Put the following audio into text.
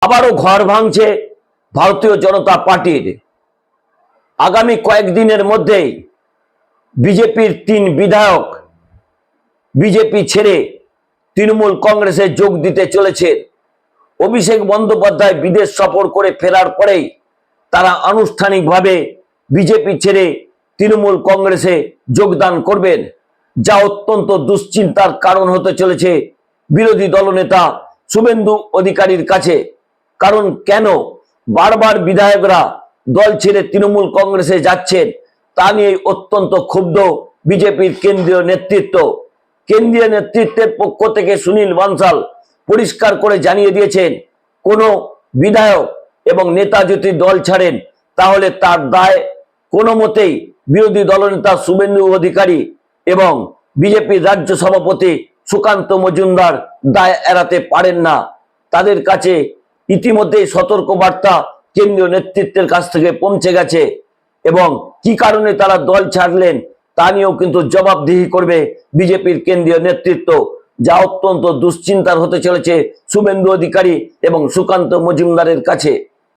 আবারও ঘর ভাঙছে ভারতীয় জনতা পার্টির। আগামী কয়েকদিনের মধ্যেই বিজেপির 3 বিধায়ক বিজেপি ছেড়ে তৃণমূল কংগ্রেসে যোগ দিতে চলেছে। অভিষেক বন্দ্যোপাধ্যায় বিদেশ সফর করে ফেরার পরেই তারা আনুষ্ঠানিকভাবে বিজেপি ছেড়ে তৃণমূল কংগ্রেসে যোগদান করবেন, যা অত্যন্ত দুশ্চিন্তার কারণ হতে চলেছে বিরোধী দলনেতা শুভেন্দু অধিকারীর কাছে। কারণ কেন বারবার বিধায়করা দল ছেড়ে তৃণমূল কংগ্রেসে যাচ্ছেন তা নিয়ে অত্যন্ত ক্ষুব্ধ বিজেপির কেন্দ্রীয় নেতৃত্ব। কেন্দ্রীয় নেতৃত্বের পক্ষ থেকে সুনীল বানসাল পরিষ্কার করে জানিয়ে দিয়েছেন, কোনো বিধায়ক এবং নেতা যদি দল ছাড়েন তাহলে তার দায় কোনো মতেই বিরোধী দলনেতা শুভেন্দু অধিকারী এবং বিজেপির রাজ্য সভাপতি সুকান্ত মজুমদার দায় এড়াতে পারেন না। তাদের কাছে ইতিমধ্যেই সতর্ক বার্তা কেন্দ্রীয় নেতৃত্বের কাছ থেকে পৌঁছে গেছে এবং কি কারণে তারা দল ছাড়লেন তা নিয়েও কিন্তু জবাবদিহি করবে বিজেপির কেন্দ্রীয় নেতৃত্ব, যা অত্যন্ত দুশ্চিন্তার হতে চলেছে শুভেন্দু অধিকারী এবং সুকান্ত মজুমদারের কাছে।